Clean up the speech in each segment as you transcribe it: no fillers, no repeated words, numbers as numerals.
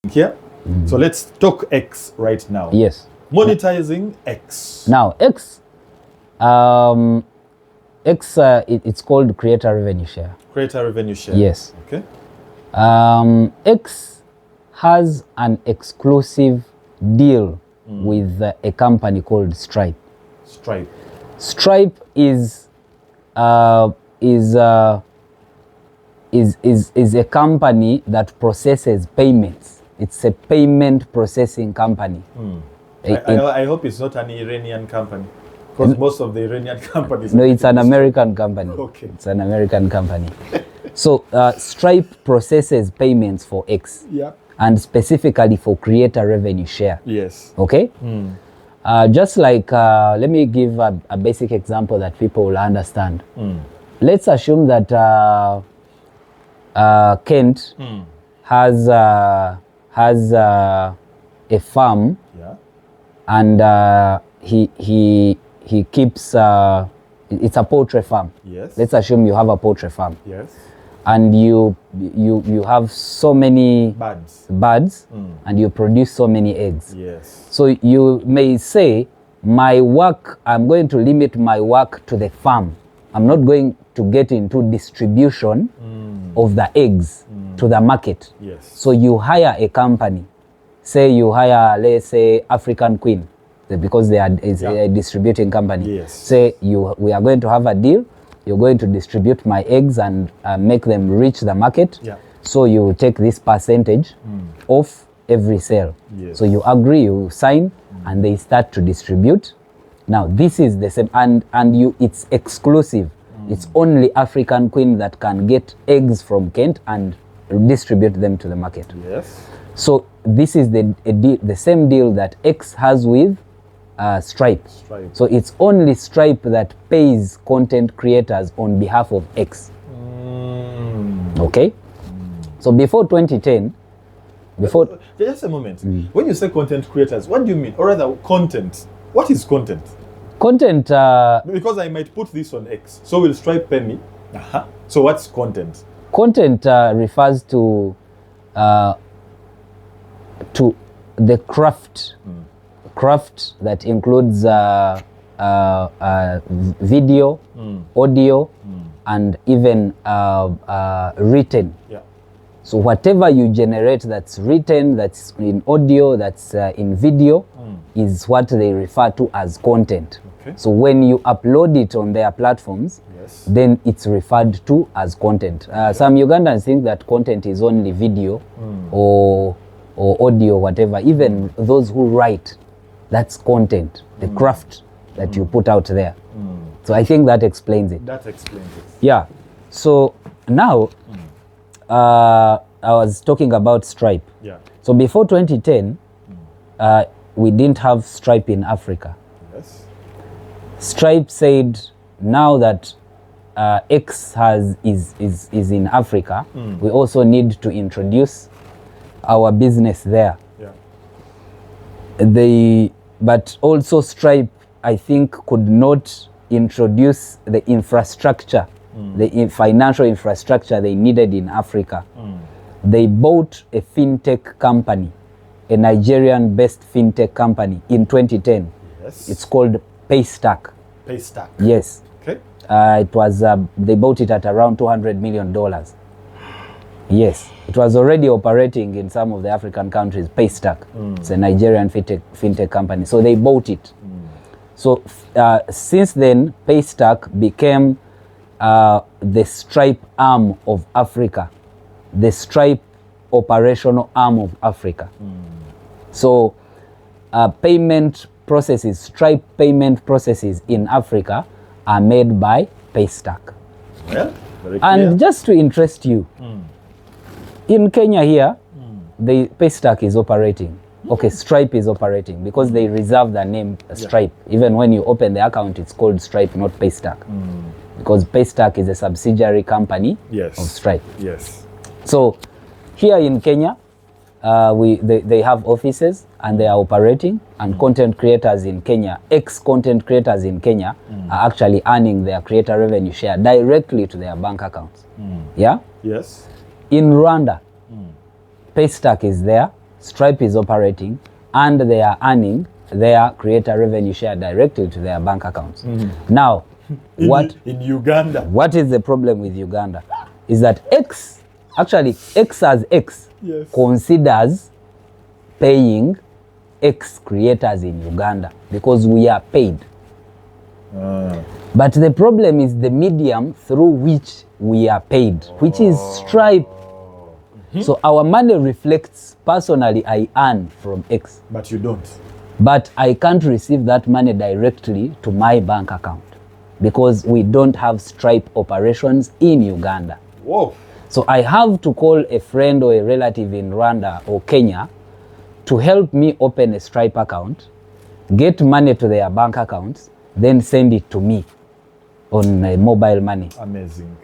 Here. So let's talk X right now. Yes. Monetizing X. Now X, it's called creator revenue share. Creator revenue share. Yes. Okay. X has an exclusive deal with a company called Stripe. Stripe. Stripe is a company that processes payments. It's a payment processing company. I hope it's not an Iranian company, because most of the Iranian companies. No, it's an American company. Okay. It's an American company. So Stripe processes payments for X. Yeah. And specifically for creator revenue share. Yes. Okay. Just like let me give a basic example that people will understand. Let's assume that Kent has a farm. Yeah. And he keeps it's a poultry farm. Yes. Let's assume you have a poultry farm. Yes. And you have so many birds and you produce so many eggs. Yes. So you may say, my work, I'm going to limit my work to the farm. I'm not going to get into distribution of the eggs to the market. Yes. So you hire a company. Say you hire, let's say, African Queen, because they are a distributing company. Yes. Say we are going to have a deal. You're going to distribute my eggs and make them reach the market. Yeah. So you take this percentage off every sale. Yes. So you agree, you sign, and they start to distribute. Now this is the same, and it's exclusive. It's only African Queen that can get eggs from Kent and distribute them to the market. Yes. So this is the same deal that X has with Stripe. So it's only Stripe that pays content creators on behalf of X. Okay? So before 2010, just a moment. When you say content creators, what do you mean? Or rather, content. What is content? Content. Because I might put this on X. So will Stripe pay me? So what's content? Content refers to the craft that includes video, audio, and even written. Yeah. So whatever you generate that's written, that's in audio, that's in video, is what they refer to as content. Okay. So when you upload it on their platforms, then it's referred to as content. Some Ugandans think that content is only video or audio, whatever. Even those who write, that's content, the craft that you put out there. So I think that explains it. That explains it. Yeah. So now, I was talking about Stripe. Yeah. So before 2010, we didn't have Stripe in Africa. Yes. Stripe said, now that X is in Africa, we also need to introduce our business there. Yeah. But also Stripe, I think, could not introduce the infrastructure, the financial infrastructure they needed in Africa. They bought a fintech company, a Nigerian-based fintech company in 2010. Yes. It's called Paystack. Paystack. Yes. Okay. It was they bought it at around $200 million. Yes, it was already operating in some of the African countries. Paystack, it's a Nigerian fintech company. So they bought it. So since then, Paystack became the Stripe arm of Africa, the Stripe operational arm of Africa. So payment processes, Stripe payment processes in Africa are made by Paystack. Well, very clear. And just to interest you, in Kenya here, the Paystack is operating. Okay, Stripe is operating because they reserve the name Stripe. Yeah. Even when you open the account, it's called Stripe, not Paystack. Because Paystack is a subsidiary company of Stripe. Yes. So here in Kenya, they have offices and they are operating, and content creators in Kenya, ex-content creators in Kenya are actually earning their creator revenue share directly to their bank accounts. Yeah? Yes. In Rwanda, Paystack is there Stripe is operating and they are earning their creator revenue share directly to their bank accounts. Now, in Uganda, what is the problem with Uganda is that X as X Yes. considers paying X creators in Uganda because we are paid. But the problem is the medium through which we are paid, which is Stripe. So our money reflects, personally, I earn from X. but you don't. But I can't receive that money directly to my bank account because we don't have Stripe operations in Uganda. Whoa. So I have to call a friend or a relative in Rwanda or Kenya to help me open a Stripe account, get money to their bank accounts, then send it to me on mobile money. Amazing.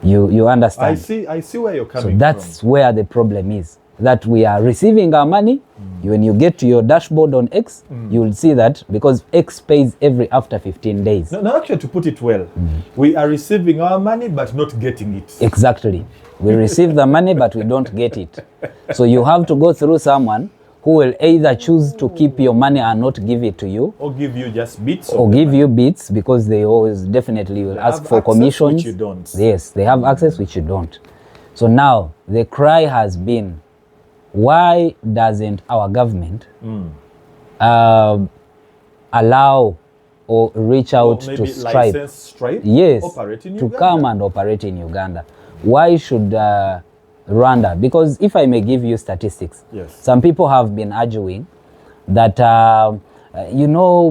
You understand? I see where you're coming So that's where the problem is. That we are receiving our money. When you get to your dashboard on X, you will see that because X pays after 15 days. No, actually, to put it well, we are receiving our money but not getting it. Exactly. We receive the money but we don't get it. So you have to go through someone who will either choose to keep your money and not give it to you, Or give you just bits. or give you bits because they always definitely will ask have for access commissions. which you don't. Yes, they have access which you don't. So now the cry has been, why doesn't our government allow or reach out to maybe Stripe? license Stripe Yes, operate in to Uganda. come and operate in Uganda. Why should Rwanda? Because if I may give you statistics, Yes. some people have been arguing that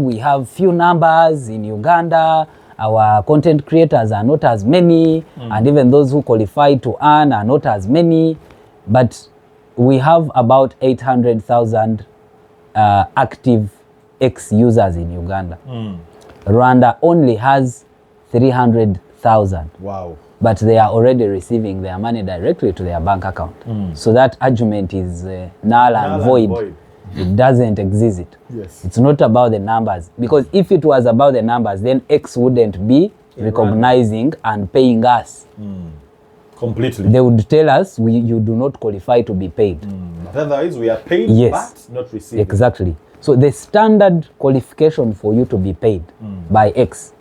we have few numbers in Uganda, our content creators are not as many, and even those who qualify to earn are not as many, but we have about 800,000 active X users in Uganda. Rwanda only has 300,000. Wow. But they are already receiving their money directly to their bank account. So that argument is null and void. It doesn't exist. Yes. It's not about the numbers. Because if it was about the numbers, then X wouldn't be recognizing and paying us. Completely. They would tell us you do not qualify to be paid. But otherwise, we are paid Yes. but not receiving. Exactly. So the standard qualification for you to be paid by X,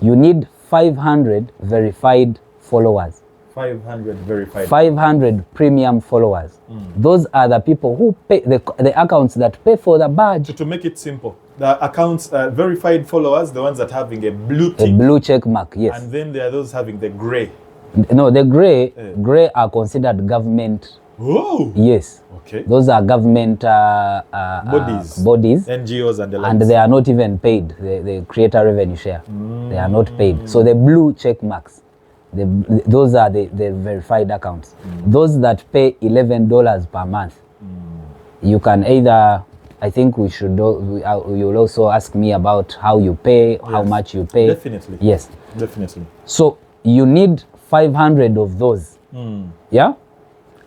you need 500 verified followers. 500 verified. 500 premium followers. Those are the people who pay, the accounts that pay for the badge. To make it simple, the accounts, verified followers, the ones that having a blue A tick, blue check mark, yes. and then there are those having the gray. No, the gray are considered government. Oh. Yes. Okay. Those are government Bodies. bodies, NGOs and the likes. and they are not even paid. The creator revenue share, they are not paid. So the blue check marks, those are the verified accounts. Those that pay $11 per month, you can either, I think we should, you'll also ask me about how you pay, how much you pay. Definitely. Yes. Definitely. So you need 500 of those. Yeah?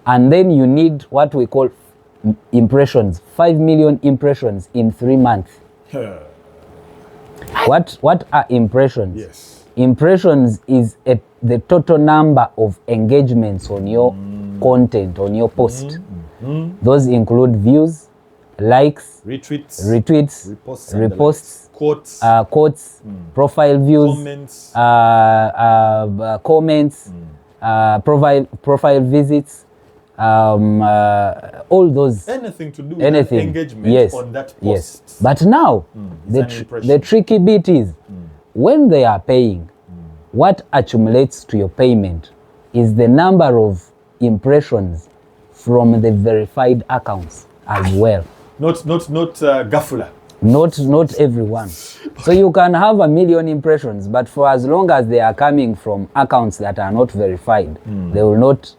And then you need what we call impressions, 5 million impressions in 3 months. What are impressions? Yes. Impressions is the total number of engagements on your content, on your post. Those include views, likes, Retweets. reposts, Quotes. quotes, profile views, comments. profile visits, all those. Anything to do with Anything. engagement on that post. Yes. But now, the tricky bit is, when they are paying, what accumulates to your payment is the number of impressions from the verified accounts as well. Not Gafula. Not everyone. So you can have 1 million impressions, but for as long as they are coming from accounts that are not verified, they will not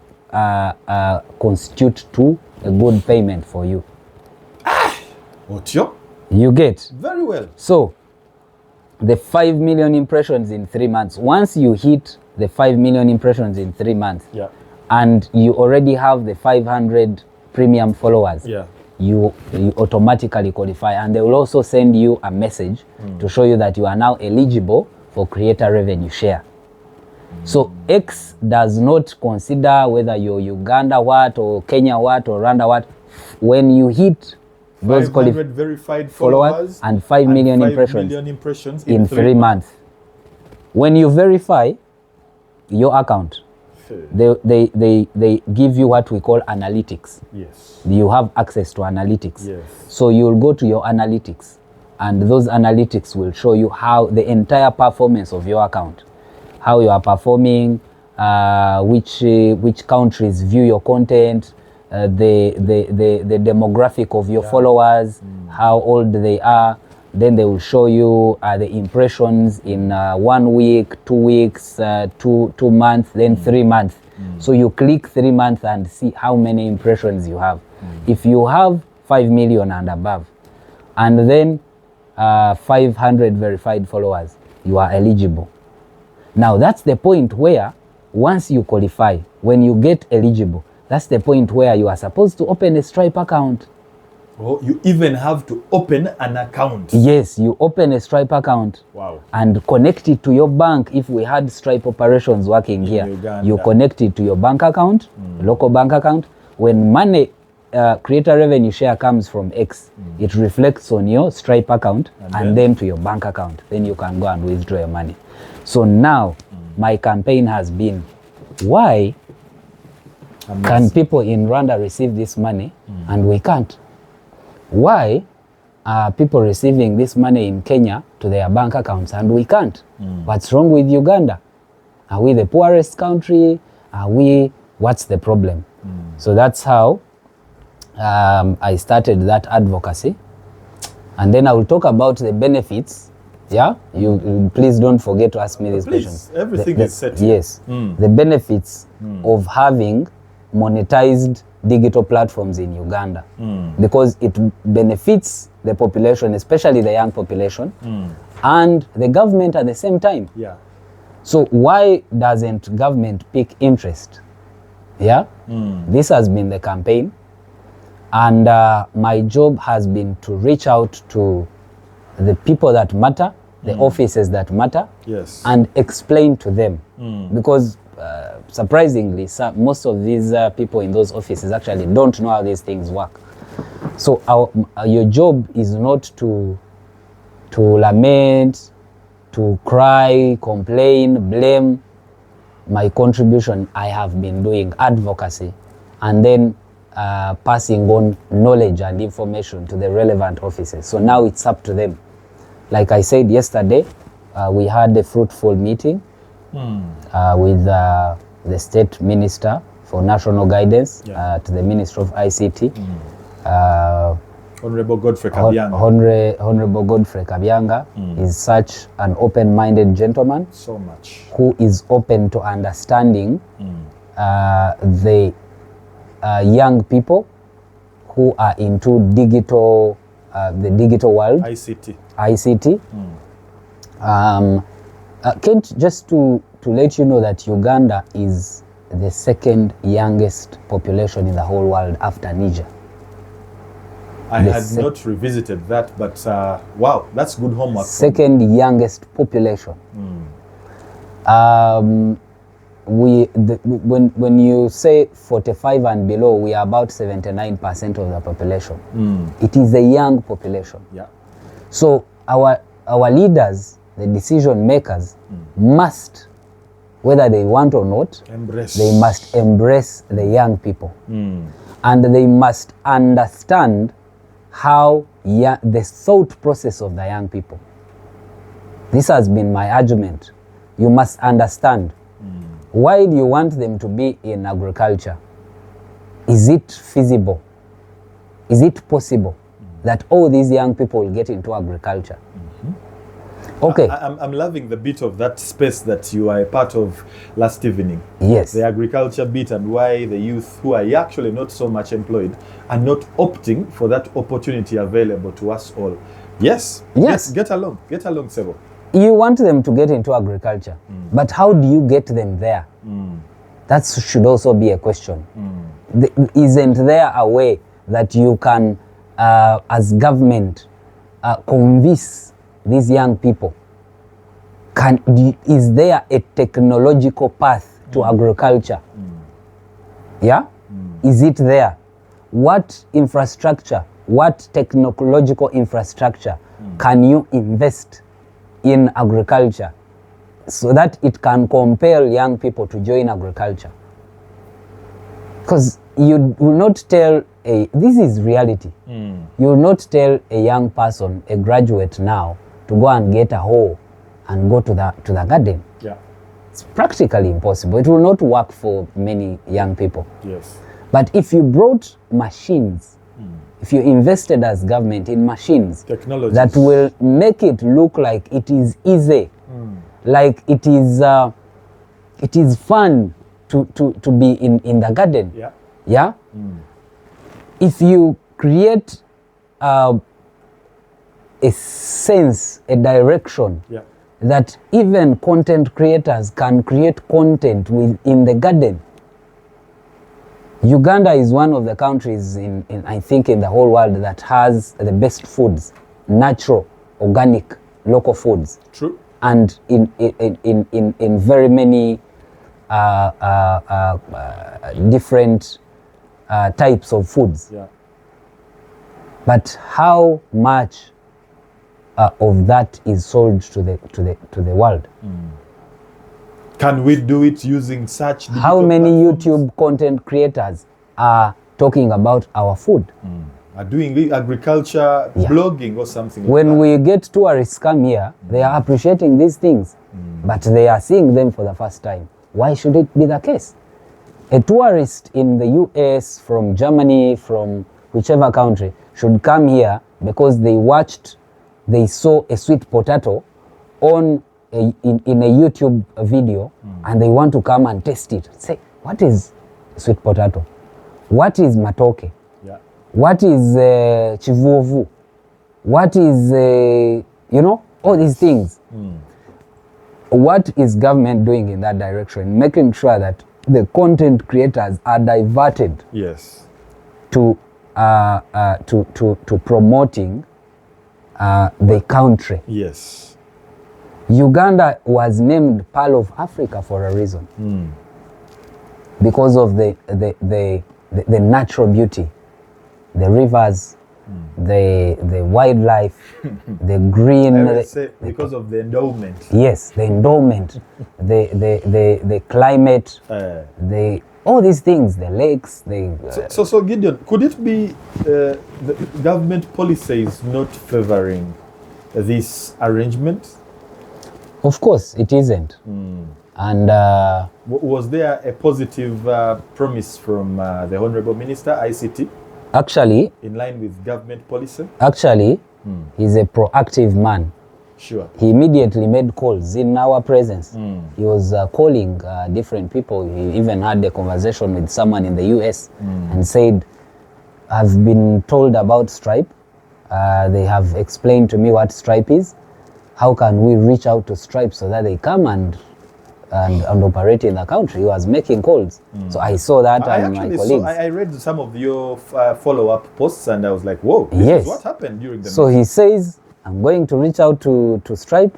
constitute to a good payment for you. Otyo? You get? Very well. So the 5 million impressions in 3 months, once you hit the 5 million impressions in 3 months, Yeah. and you already have the 500 premium followers, Yeah. you automatically qualify, and they will also send you a message to show you that you are now eligible for creator revenue share. So X does not consider whether you're Uganda what or Kenya what or Rwanda what. when you hit those 500 verified followers followers and 5 million and 5 impressions, million impressions in 3 months. When you verify your account, they give you what we call analytics. Yes. You have access to analytics. Yes. So you'll go to your analytics, and those analytics will show you how the entire performance of your account, how you are performing, which countries view your content, the demographic of your followers, how old they are. Then they will show you the impressions in 1 week, 2 weeks, 2 months, then 3 months. So you click 3 months and see how many impressions you have. If you have 5 million and above, and then 500 verified followers, you are eligible. Now that's the point where once you qualify, when you get eligible, that's the point where you are supposed to open a Stripe account. Oh, you even have to open an account. Yes, you open a Stripe account. Wow. And connect it to your bank. If we had Stripe operations working in here, Uganda, you connect it to your bank account, local bank account. When money, creator revenue share comes from X, it reflects on your Stripe account and then to your bank account. Then you can go and withdraw your money. So now, my campaign has been, why can people in Rwanda receive this money and we can't? Why are people receiving this money in Kenya to their bank accounts and we can't? What's wrong with Uganda? Are we the poorest country? What's the problem? So that's how I started that advocacy. And then I will talk about the benefits. Yeah, you please don't forget to ask me these questions. Everything is set. Yes, the benefits of having monetized digital platforms in Uganda, because it benefits the population, especially the young population, and the government at the same time. Yeah. So why doesn't government pick interest? Yeah, this has been the campaign, and my job has been to reach out to the people that matter, the offices that matter, yes, and explain to them, because surprisingly, most of these people in those offices actually don't know how these things work. So your job is not to lament, to cry, complain, blame. My contribution, I have been doing advocacy and then passing on knowledge and information to the relevant offices. So now it's up to them. Like I said yesterday, we had a fruitful meeting with the State Minister for National Guidance, to the Minister of ICT. Honorable Godfrey Kabyanga. Honorable Godfrey Kabyanga is such an open-minded gentleman. So much. Who is open to understanding the young people who are into digital, the digital world. ICT. Kent, just to let you know that Uganda is the second youngest population in the whole world after Niger. I had not revisited that, but wow, that's good homework. Second youngest population. When you say 45 and below, we are about 79% of the population. It is a young population. Yeah. So our leaders, the decision makers, must, whether they want or not, they must embrace the young people. And they must understand how the thought process of the young people. This has been my argument. You must understand. Why do you want them to be in agriculture? Is it feasible? Is it possible that all these young people will get into agriculture? Okay. I'm loving the bit of that space that you are a part of last evening. Yes. The agriculture bit, and why the youth who are actually not so much employed are not opting for that opportunity available to us all. Yes. Yes. Get along, Sebo. You want them to get into agriculture, but how do you get them there? That should also be a question. Isn't there a way that you can, as government, convince these young people? Is there a technological path to agriculture? Yeah? Is it there? what infrastructure, what technological infrastructure can you invest in agriculture so that it can compel young people to join agriculture? Because you will not tell this is reality. You will not tell a young person, a graduate now, to go and get a hoe and go to the garden. Yeah. It's practically impossible. It will not work for many young people. Yes. But if you brought machines, if you invested as government in machines Technologies. that will make it look like it is easy, like it is fun to be in the garden. Yeah. Yeah. If you create a sense, a direction, Yeah. that even content creators can create content within the garden. Uganda is one of the countries in I think in the whole world that has the best foods, natural, organic, local foods. True. And in very many different types of foods. Yeah. But how much of that is sold to the world? Can we do it using such digital How many platforms? YouTube content creators are talking about our food? Are doing agriculture blogging or something like When that? we get tourists come here, they are appreciating these things, but they are seeing them for the first time. Why should it be the case? A tourist in the US, from Germany, from whichever country, should come here because they saw a sweet potato in a YouTube video, and they want to come and taste it. Say, what is sweet potato? What is matoke? Yeah. What is chivuvu? What is, all these things. What is government doing in that direction? Making sure that the content creators are diverted Yes. to promoting the country. Yes. Uganda was named Pearl of Africa for a reason, because of the natural beauty, the rivers, the wildlife, the green. I would say because of the endowment. Yes, the endowment, the climate, all these things, the lakes, So Gideon, could it be the government policies not favoring this arrangement? Of course, it isn't. And Was there a positive promise from the Honorable Minister, ICT, actually, in line with government policy? he's a proactive man. Sure. He immediately made calls in our presence. He was calling different people. He even had a conversation with someone in the US and said, I've been told about Stripe. They have explained to me what Stripe is. How can we reach out to Stripe so that they come and operate in the country? He was making calls. So I saw that and my colleagues. I read some of your follow-up posts and I was like, whoa, this is what happened during the So meeting. he says, I'm going to reach out to Stripe,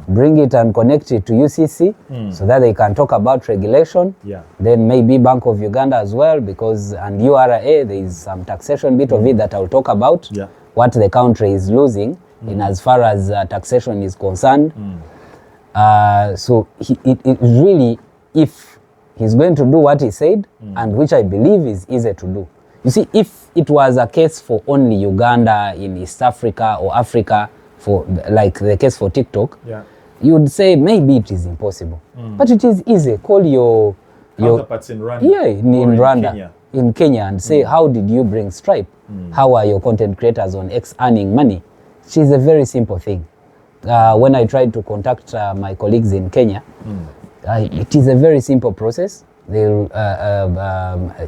bring it and connect it to UCC so that they can talk about regulation. Yeah. Then maybe Bank of Uganda as well, and URA, there is some taxation bit of it that I'll talk about, what the country is losing in as far as taxation is concerned. So it really, if he's going to do what he said, and which I believe is easy to do. You see, if it was a case for only Uganda in East Africa or Africa, for like the case for TikTok, you would say maybe it is impossible. But it is easy. Call your counterparts in Rwanda. Yeah, in Rwanda, Kenya. in Kenya, and say, how did you bring Stripe? How are your content creators on X earning money? Which is a very simple thing. When I tried to contact my colleagues in Kenya, it is a very simple process. They'll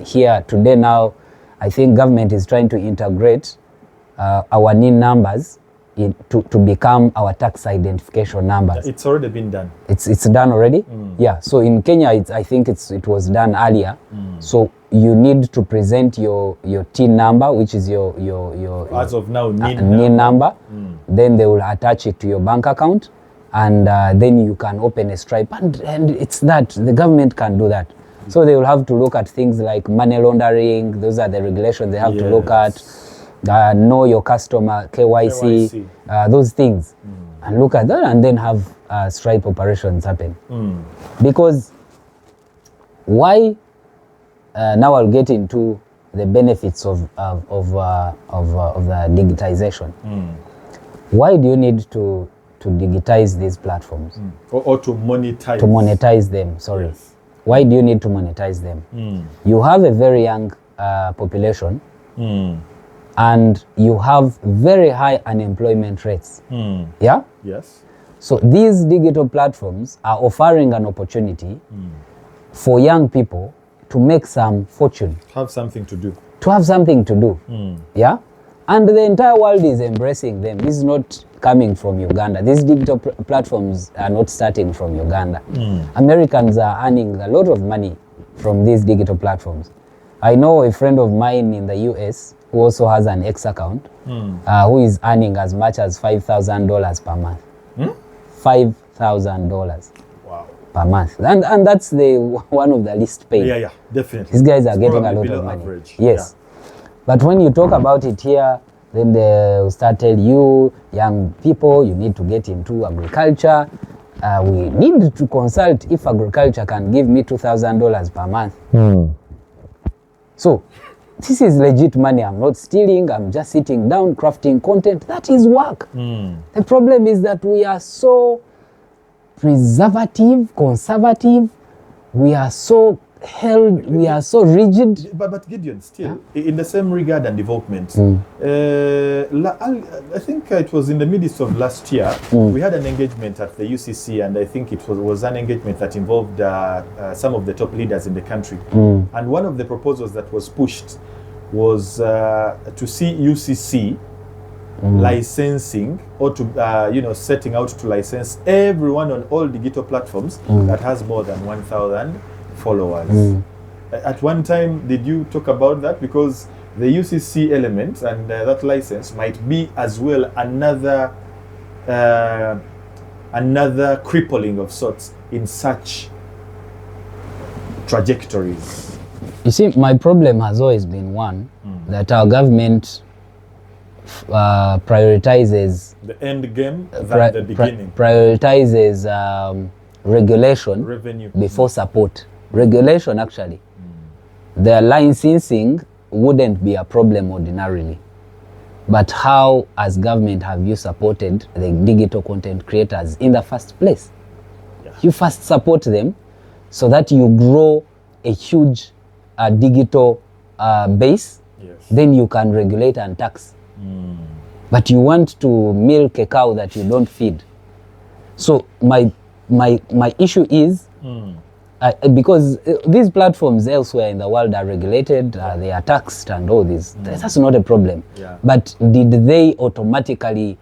here today now, I think government is trying to integrate our NIN numbers to become our tax identification numbers. It's already been done. It's done already? Yeah, so in Kenya, I think it was done earlier. So you need to present your TIN number, which is your As of now, NIN number. Then they will attach it to your bank account, and then you can open a Stripe. And it's that. The government can do that. So they will have to look at things like money laundering. Those are the regulations they have to look at. Know your customer, KYC. Those things. And look at that and then have Stripe operations happen. Because why, now I'll get into the benefits of the digitization. Why do you need to digitize these platforms? Or to monetize. To monetize them, sorry. Yes. Why do you need to monetize them? You have a very young population and you have very high unemployment rates. Yeah? Yes. So these digital platforms are offering an opportunity for young people to make some fortune. Have something to do. To have something to do. Yeah? And the entire world is embracing them. This is not coming from Uganda. These digital platforms are not starting from Uganda. Americans are earning a lot of money from these digital platforms. I know a friend of mine in the US who also has an X account who is earning as much as $5,000 per month. $5,000 per month. And that's the one of the least paid. Yeah, definitely. These guys are getting a lot of money. Average. Yes. But when you talk about it here, then they will start tell you, young people, you need to get into agriculture. We need to consult if agriculture can give me $2,000 per month. So this is legit money. I'm not stealing. I'm just sitting down, crafting content. That is work. The problem is that we are so preservative, conservative. We are so held, we are so rigid. But Gideon, still, in the same regard and development, I think it was in the midst of last year, we had an engagement at the UCC, and I think it was an engagement that involved some of the top leaders in the country. And one of the proposals that was pushed was to see UCC licensing, or to setting out to license everyone on all digital platforms that has more than 1,000 followers. At one time, did you talk about that? Because the UCC element and that license might be as well another crippling of sorts in such trajectories. You see, my problem has always been one, that our government prioritizes the end game than the beginning. Prioritizes regulation, revenue before support. Regulation, actually, their licensing wouldn't be a problem ordinarily, but how as government have you supported the digital content creators in the first place? You first support them so that you grow a huge digital base, then you can regulate and tax. But you want to milk a cow that you don't feed. So my issue is, because these platforms elsewhere in the world are regulated, they are taxed and all this. That's not a problem. But did they automatically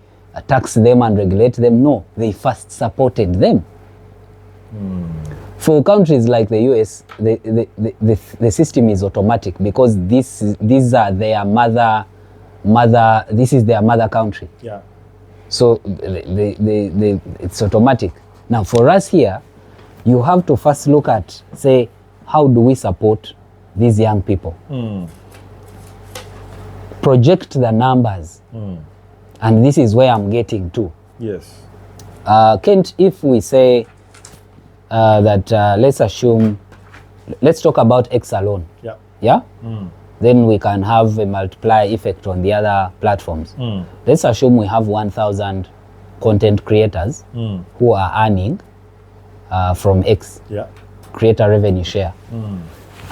tax them and regulate them? No, they first supported them. For countries like the US, the system is automatic, because these are their this is their mother country. So it's automatic. Now for us here, you have to first look at, say, how do we support these young people? Project the numbers. And this is where I'm getting to. Yes. Kent, if we say that let's talk about X alone. Yeah? Then we can have a multiplier effect on the other platforms. Let's assume we have 1,000 content creators who are earning from X, creator revenue share.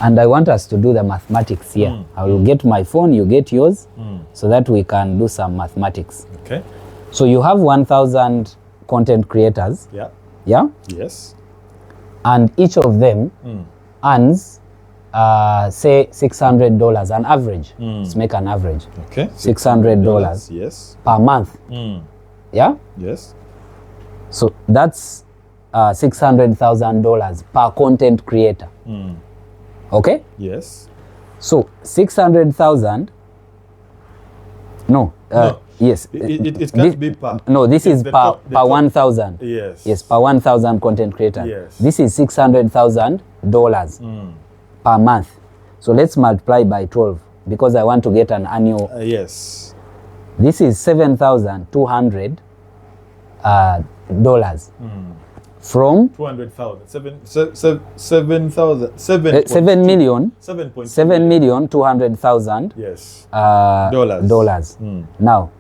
And I want us to do the mathematics here. I will get my phone, you get yours, so that we can do some mathematics. Okay. So you have 1,000 content creators. Yeah? Yes. And each of them earns, say, $600 an average. Let's make an average. Okay. $600 yes. per month. Yeah? Yes. So that's $600,000 per content creator. Okay? Yes. So 600,000. No. Yes. It can't be per. No, this is the per, top- the per top- 1,000. Yes. Yes, per 1,000 content creators. Yes. This is $600,000 per month. So let's multiply by 12 because I want to get an annual. Yes. This is $7,200 dollars from 200,000. 7,000. 7,200,000 Yes. dollars. Now,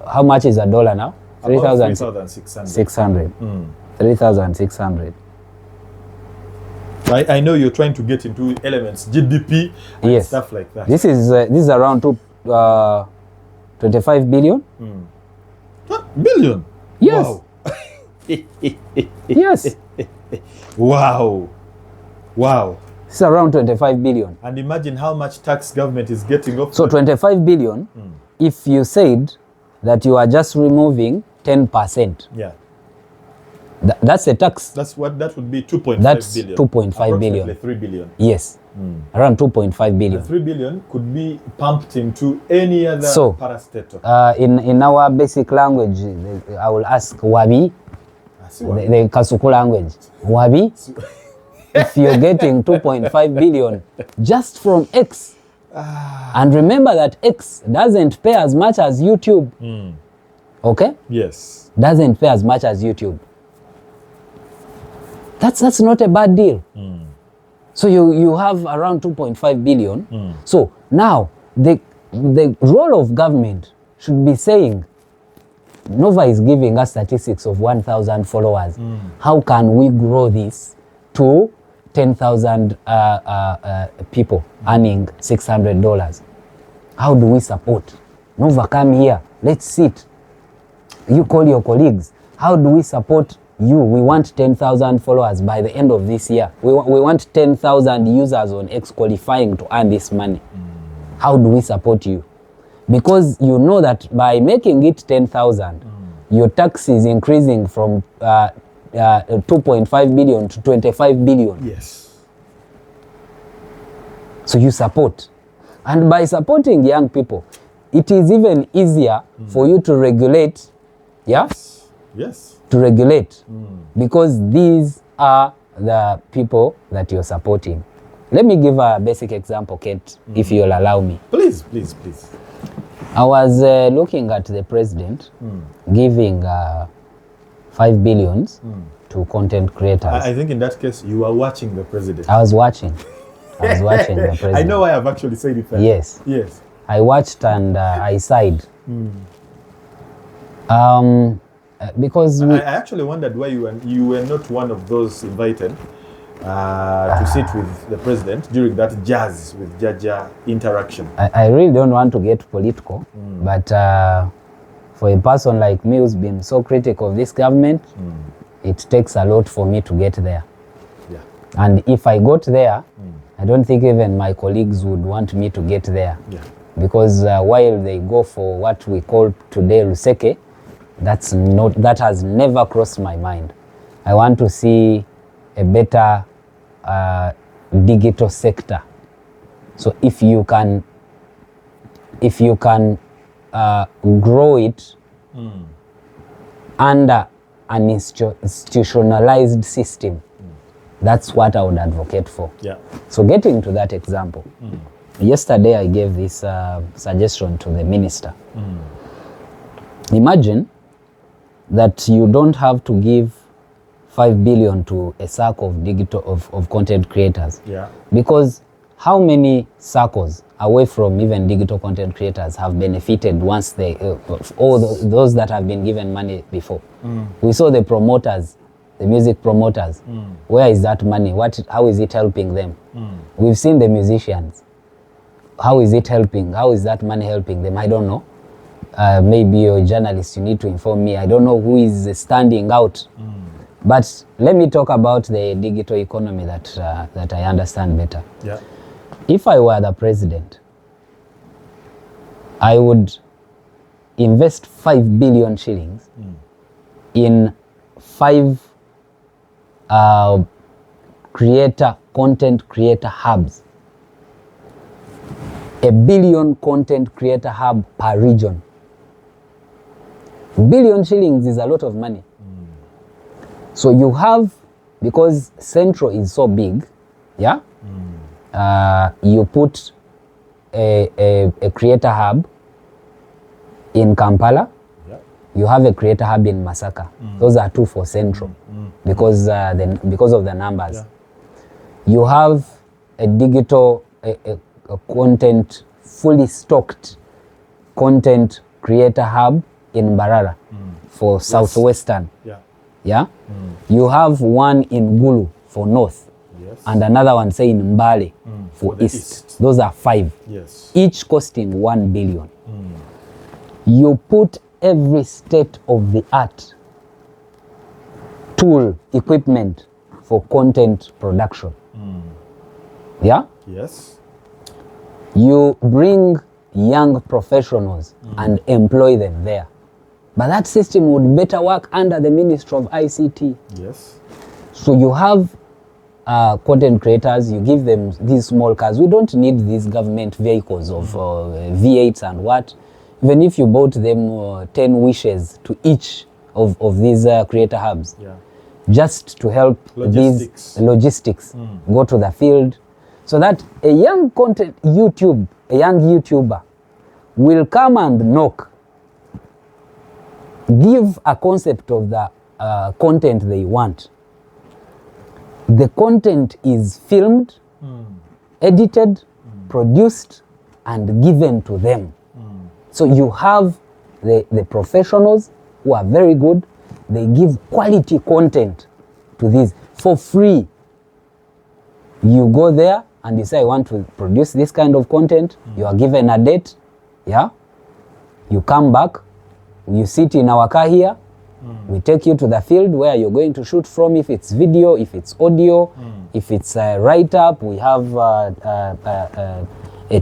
how much is a dollar now? 3,600. 3,600. I know you're trying to get into elements, GDP, and Yes. stuff like that. This is around 25 billion. Billion. Yes. Wow. Yes. Wow. Wow. It's around 25 billion. And imagine how much tax government is getting off. So 25 billion, if you said that you are just removing 10%, Yeah. that's a tax. That would be 2.5 That's billion. 2.5 billion. Approximately 3 billion. Yes. Around 2.5 billion. 3 billion could be pumped into any other So, parastatal. In our basic language, I will ask Wabi, the Kasuku language. Wabi, if you're getting 2.5 billion just from X, and remember that X doesn't pay as much as YouTube. Okay? Yes. Doesn't pay as much as YouTube. That's not a bad deal. So you have around 2.5 billion. So now the role of government should be saying, Nova is giving us statistics of 1,000 followers. How can we grow this to 10,000 people earning $600? How do we support? Nova, come here. Let's sit. You call your colleagues. How do we support you? We want 10,000 followers by the end of this year. We want 10,000 users on X qualifying to earn this money. How do we support you? Because you know that by making it 10,000, your tax is increasing from 2.5 billion to 25 billion. Yes. So you support. And by supporting young people, it is even easier for you to regulate. Yeah? Yes. To regulate. Because these are the people that you're supporting. Let me give a basic example, Kate, if you'll allow me. Please, please, please. I was looking at the president giving 5 billions to content creators. I think in that case, you are watching the president. I was watching. The president. I know why I've actually said it. Yes. Yes. I watched and I sighed. Because I actually wondered why you were not one of those invited to sit with the president during that jazz with Jaja interaction. I really don't want to get political, but for a person like me who's been so critical of this government, it takes a lot for me to get there. Yeah. And if I got there, I don't think even my colleagues would want me to get there. Yeah. Because while they go for what we call today Luseke, that has never crossed my mind. I want to see a better digital sector. So if you can grow it under an institutionalized system, that's what I would advocate for. Yeah. So getting to that example, yesterday I gave this suggestion to the minister. Imagine that you don't have to give 5 billion to a circle of of content creators. Yeah. Because how many circles away from even digital content creators have benefited once they those that have been given money before? We saw the promoters, the music promoters. Where is that money? How is it helping them? We've seen the musicians. How is it helping? How is that money helping them? I don't know. Maybe you're a journalist, you need to inform me. I don't know who is standing out. But let me talk about the digital economy that I understand better. Yeah. If I were the president, I would invest 5 billion shillings in 5 content creator hubs. 1 billion content creator hub per region. Billion shillings is a lot of money. So you have, because Central is so big, yeah, you put a creator hub in Kampala. You have a creator hub in Masaka. Those are 2 for Central because of the numbers. Yeah. You have a digital a content, fully stocked content creator hub in Mbarara for Southwestern. Yeah. You have one in Gulu for North. Yes. And another one, say, in Mbale for East. Those are 5. Yes. Each costing 1 billion. You put every state-of-the-art tool, equipment for content production. Yeah? Yes. You bring young professionals and employ them there. But that system would better work under the Ministry of ICT. Yes. So you have content creators, you give them these small cars. We don't need these government vehicles of V8s and what. Even if you bought them 10 wishes to each of these creator hubs, just to help these logistics go to the field, so that a young YouTuber will come and knock, give a concept of the content they want. The content is filmed, edited, produced, and given to them. So you have the professionals who are very good. They give quality content to these for free. You go there and you say, I want to produce this kind of content. You are given a date. Yeah. You come back. You sit in our car here. We take you to the field where you're going to shoot from, if it's video, if it's audio, if it's a write-up. We have a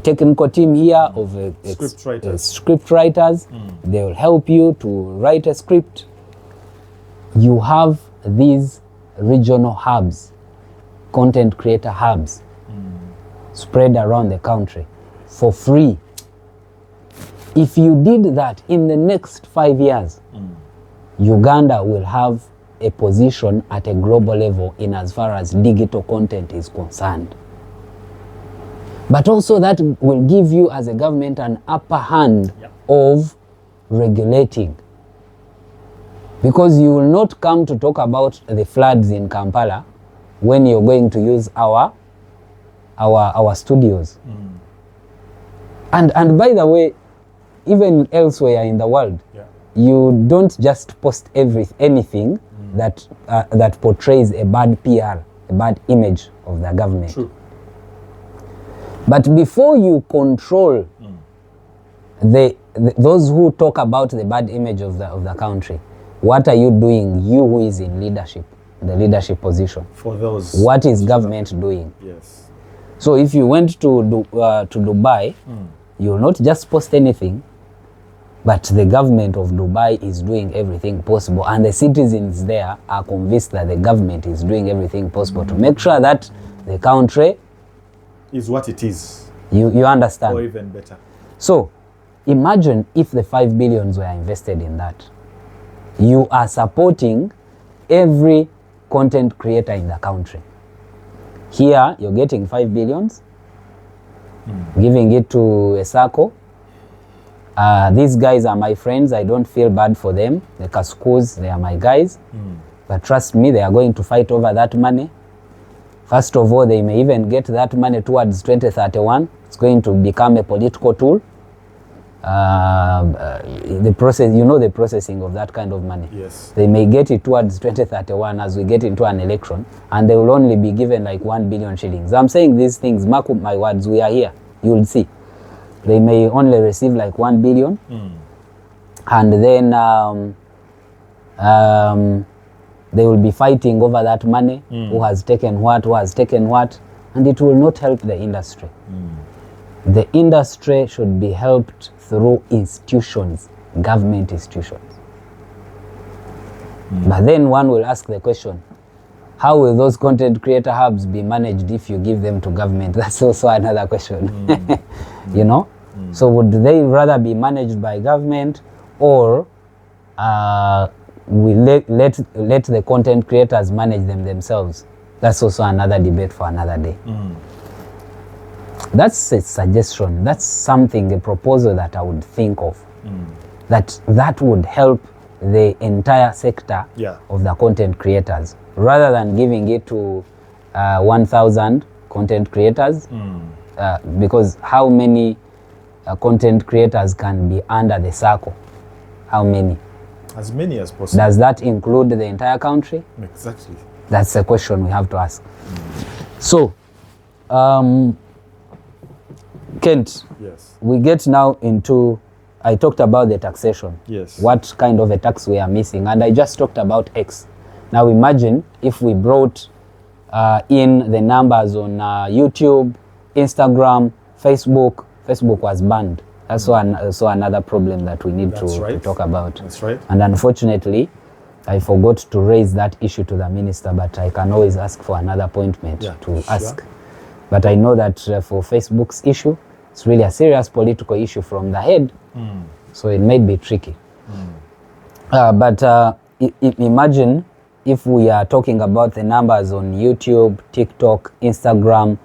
technical team here of script writers. They will help you to write a script. You have these regional hubs, content creator hubs, spread around the country for free. If you did that in the next 5 years, Uganda will have a position at a global level in as far as digital content is concerned. But also that will give you as a government an upper hand of regulating. Because you will not come to talk about the floods in Kampala when you're going to use our studios. And by the way, even elsewhere in the world, you don't just post anything that portrays a bad PR, a bad image of the government. True. But before you control those who talk about the bad image of the country, what are you doing, you who is in leadership, the leadership position? For those. What is government doing? Yes. So if you went to Dubai, you will not just post anything, but the government of Dubai is doing everything possible, and the citizens there are convinced that the government is doing everything possible to make sure that the country is what it is. You understand? Or even better. So imagine if the 5 billions were invested in that. You are supporting every content creator in the country. Here, you're getting 5 billions, giving it to a circle. These guys are my friends. I don't feel bad for them. The Kasukus, they are my guys. But trust me, they are going to fight over that money. First of all, they may even get that money towards 2031. It's going to become a political tool. The process, you know, the processing of that kind of money. Yes. They may get it towards 2031 as we get into an election, and they will only be given like 1 billion shillings. I'm saying these things, mark my words, we are here. You will see. They may only receive like 1 billion. And then they will be fighting over that money, who has taken what, and it will not help the industry. The industry should be helped through institutions, government institutions. But then one will ask the question, how will those content creator hubs be managed if you give them to government? That's also another question. you know. So would they rather be managed by government, or we let the content creators manage them themselves? That's also another debate for another day. That's a suggestion. That's something, a proposal that I would think of. That would help the entire sector of the content creators, rather than giving it to 1,000 content creators, because how many content creators can be under the circle? How many? As many as possible. Does that include the entire country? Exactly. That's a question we have to ask. So, Kent, yes, we get now into, I talked about the taxation. Yes. What kind of a tax we are missing, and I just talked about X. Now imagine if we brought in the numbers on YouTube, Instagram, Facebook. Facebook was banned. That's so another problem that we need to talk about. That's right. And unfortunately, I forgot to raise that issue to the minister, but I can always ask for another appointment to ask. But I know that for Facebook's issue, it's really a serious political issue from the head, so it may be tricky. But imagine if we are talking about the numbers on YouTube, TikTok, Instagram,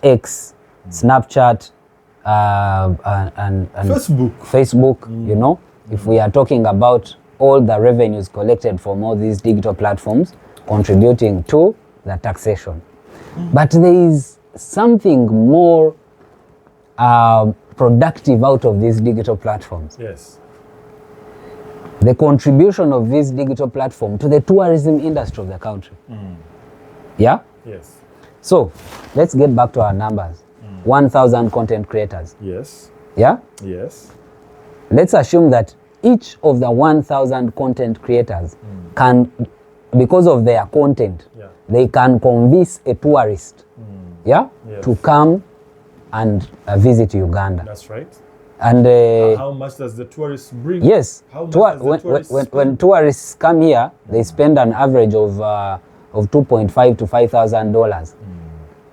X, Snapchat, and Facebook, you know, if we are talking about all the revenues collected from all these digital platforms contributing to the taxation. But there is something more productive out of these digital platforms. Yes. The contribution of this digital platform to the tourism industry of the country. Yeah? Yes. So, let's get back to our numbers. 1,000 content creators. Yes. Yeah? Yes. Let's assume that each of the 1,000 content creators can, because of their content, they can convince a tourist to come and visit Uganda. That's right. And how much does the tourist bring? Yes. How much does the when tourists come here, they spend an average of $2.5 to $5,000.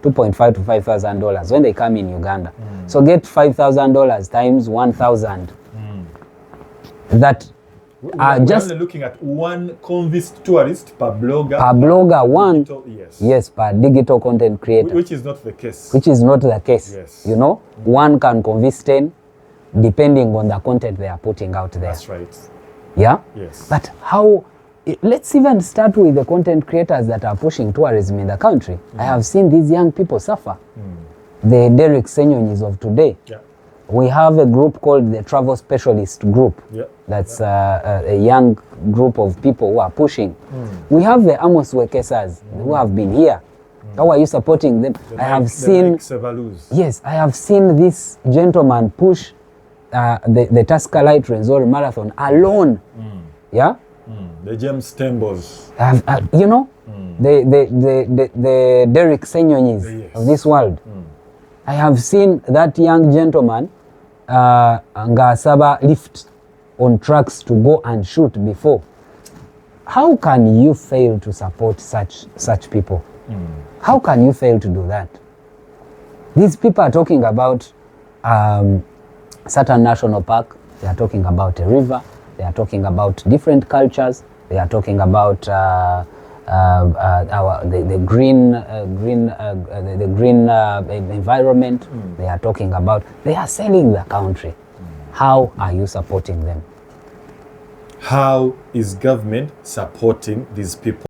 $2.5 to $5,000 when they come in Uganda. So get $5,000 times 1,000. That we're just looking at one convinced tourist per blogger. Per blogger, one. Digital, yes, per digital content creator. Which is not the case. Which is not the case. Yes. You know, one can convince 10 depending on the content they are putting out there. That's right. Yeah? Yes. But how, let's even start with the content creators that are pushing tourism in the country. I have seen these young people suffer. The Derek Senyonyis of today. Yeah. We have a group called the Travel Specialist Group. Yeah. That's a young group of people who are pushing. We have the Amos Wekesas who have been here. How are you supporting them? I have seen. Yes, I have seen this gentleman push the Tusker Light Renzori Marathon alone. Yeah. The James Tembos. You know, the Derek Senyonyis of this world. I have seen that young gentleman Ngasaba lift on trucks to go and shoot before. How can you fail to support such people? How can you fail to do that? These people are talking about certain national park. They are talking about a river. They are talking about different cultures. They are talking about the green environment. They are talking about, they are selling the country. How are you supporting them? How is government supporting these people?